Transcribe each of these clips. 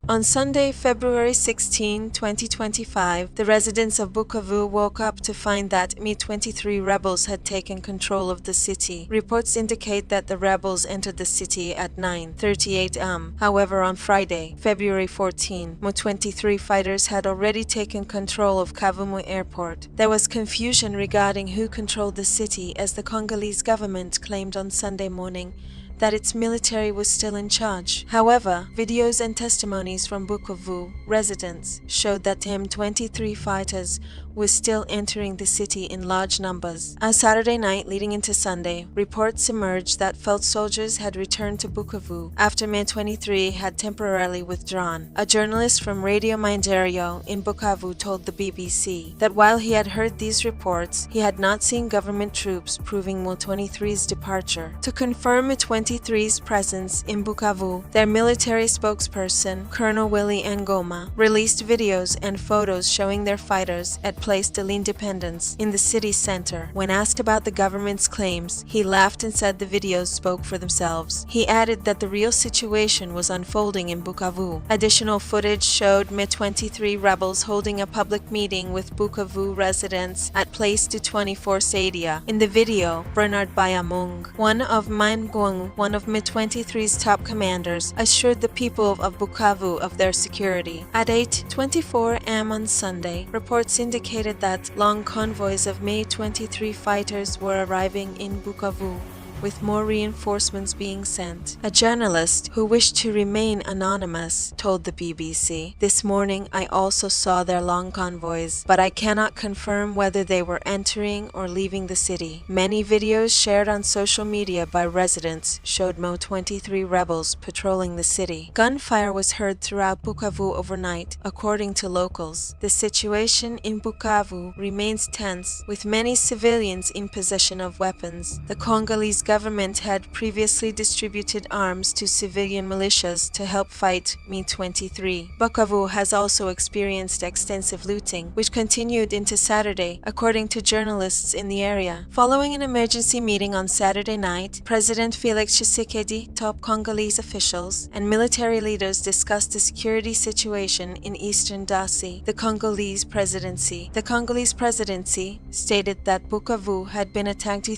On Sunday, February 16, 2025, the residents of Bukavu woke up to find that M23 rebels had taken control of the city. Reports indicate that the rebels entered the city at 9:38 am. However, on Friday, February 14, M23 fighters had already taken control of Kavumu airport. There was confusion regarding who controlled the city as the Congolese government claimed on Sunday morning that its military was still in charge. However, videos and testimonies from Bukavu residents showed that M23 fighters were still entering the city in large numbers. On Saturday night leading into Sunday, reports emerged that felt soldiers had returned to Bukavu after M23 had temporarily withdrawn. A journalist from Radio Maendereyo in Bukavu told the BBC that while he had heard these reports, he had not seen government troops proving M23's departure. To confirm M23's presence in Bukavu, their military spokesperson, Colonel Willy Ngoma, released videos and photos showing their fighters at Place de l'Independence in the city center. When asked about the government's claims, he laughed and said the videos spoke for themselves. He added that the real situation was unfolding in Bukavu. Additional footage showed M23 rebels holding a public meeting with Bukavu residents at Place du 24 Sadia. In the video, Bernard Bayamung, one of M23's top commanders, assured the people of Bukavu of their security. At 8:24 am on Sunday, reports indicated that long convoys of M23 fighters were arriving in Bukavu, with more reinforcements being sent. A journalist who wished to remain anonymous told the BBC, "This morning I also saw their long convoys, but I cannot confirm whether they were entering or leaving the city." Many videos shared on social media by residents showed M23 rebels patrolling the city. Gunfire was heard throughout Bukavu overnight, according to locals. The situation in Bukavu remains tense, with many civilians in possession of weapons. The Congolese government had previously distributed arms to civilian militias to help fight M23. Bukavu has also experienced extensive looting, which continued into Saturday, according to journalists in the area. Following an emergency meeting on Saturday night, President Felix Tshisekedi, top Congolese officials, and military leaders discussed the security situation in eastern DRC. The Congolese presidency stated that Bukavu had been attacked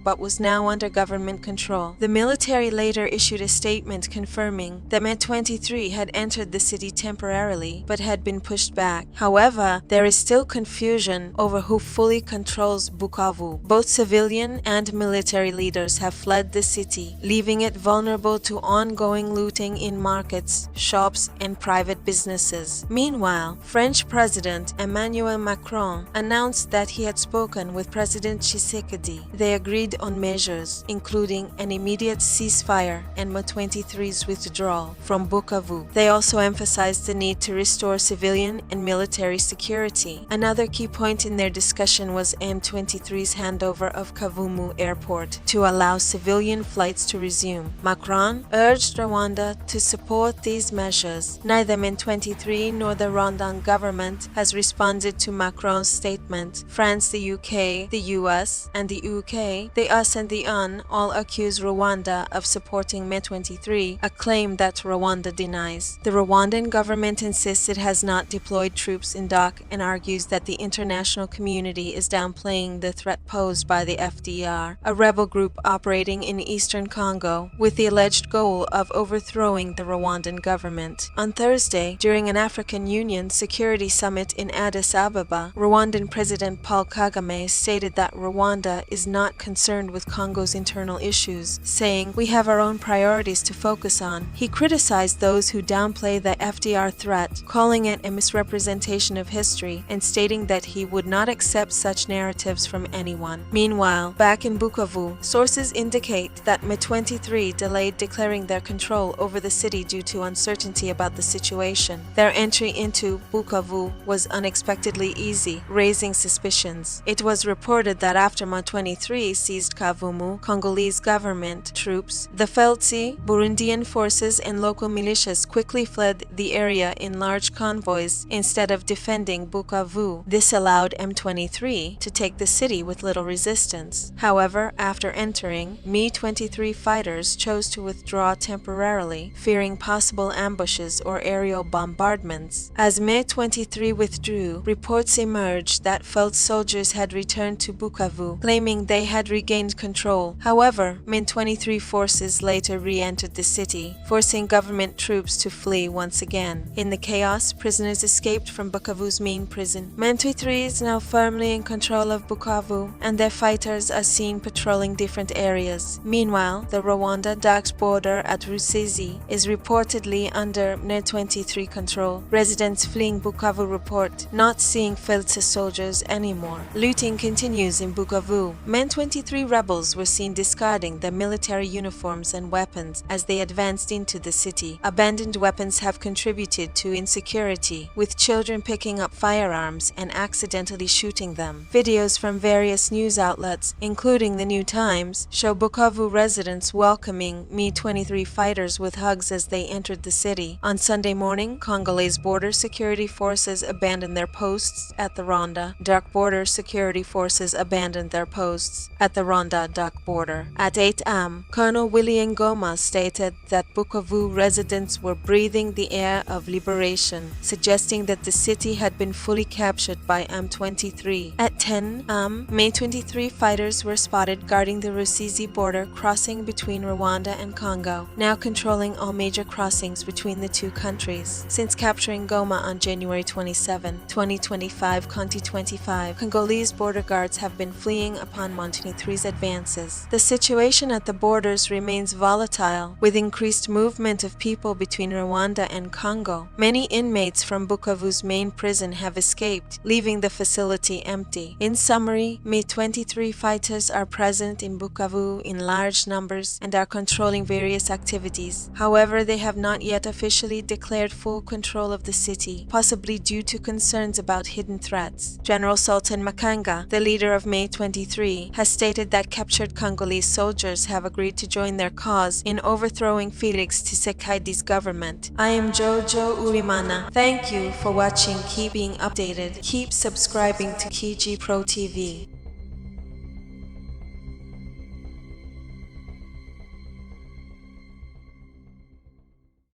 but was now under government control. The military later issued a statement confirming that M23 had entered the city temporarily but had been pushed back. However, there is still confusion over who fully controls Bukavu. Both civilian and military leaders have fled the city, leaving it vulnerable to ongoing looting in markets, shops, and private businesses. Meanwhile, French President Emmanuel Macron announced that he had spoken with President Tshisekedi. They agreed on measures, including an immediate ceasefire and M23's withdrawal from Bukavu. They also emphasized the need to restore civilian and military security. Another key point in their discussion was M23's handover of Kavumu airport to allow civilian flights to resume. Macron urged Rwanda to support these measures. Neither M23 nor the Rwandan government has responded to Macron's statement. France, the UK, the US, and the UK, the US and the UN all accuse Rwanda of supporting M23, a claim that Rwanda denies. The Rwandan government insists it has not deployed troops in DRC and argues that the international community is downplaying the threat posed by the FDR, a rebel group operating in eastern Congo with the alleged goal of overthrowing the Rwandan government. On Thursday, during an African Union security summit in Addis Ababa, Rwandan President Paul Kagame stated that Rwanda is not concerned with Congo's internal issues, saying, "We have our own priorities to focus on." He criticized those who downplay the FDR threat, calling it a misrepresentation of history and stating that he would not accept such narratives from anyone. Meanwhile, back in Bukavu, sources indicate that M23 delayed declaring their control over the city due to uncertainty about the situation. Their entry into Bukavu was unexpectedly easy, raising suspicions. It was reported that after M23 seized Kavumu, Congolese government troops, the FLDC, Burundian forces, and local militias quickly fled the area in large convoys instead of defending Bukavu. This allowed M23 to take the city with little resistance. However, after entering, M23 fighters chose to withdraw temporarily, fearing possible ambushes or aerial bombardments. As M23 withdrew, reports emerged that FLDC soldiers had returned to Bukavu, claiming they had regained control. However, M23 forces later re-entered the city, forcing government troops to flee once again. In the chaos, prisoners escaped from Bukavu's main prison. M23 is now firmly in control of Bukavu, and their fighters are seen patrolling different areas. Meanwhile, the Rwanda-Dark border at Rusizi is reportedly under M23 control. Residents fleeing Bukavu report not seeing FLDC soldiers anymore. Looting continues in Bukavu. M23 rebels were seen discarding their military uniforms and weapons as they advanced into the city. Abandoned weapons have contributed to insecurity, with children picking up firearms and accidentally shooting them. Videos from various news outlets, including the New Times, show Bukavu residents welcoming M23 fighters with hugs as they entered the city. On Sunday morning, Congolese border security forces abandoned their posts at the Rwanda-Dark border. Security forces abandoned their posts at the Rwanda-Dark border. At 8 am, Colonel William Goma stated that Bukavu residents were breathing the air of liberation, suggesting that the city had been fully captured by M23. At 10 am, M23 fighters were spotted guarding the Rusizi border crossing between Rwanda and Congo, now controlling all major crossings between the two countries. Since capturing Goma on January 27, 2025, Congolese border guards have been fleeing upon M23's advances. The situation at the borders remains volatile, with increased movement of people between Rwanda and Congo. Many inmates from Bukavu's main prison have escaped, leaving the facility empty. In summary, M23 fighters are present in Bukavu in large numbers and are controlling various activities. However, they have not yet officially declared full control of the city, possibly due to concerns about hidden threats. General Sultan Makanga, the leader of M23, has stated that captured Congolese soldiers have agreed to join their cause in overthrowing Felix Tshisekedi's government. I am Jojo Urimana. Thank you for watching. Keep being updated. Keep subscribing to Kiji Pro TV.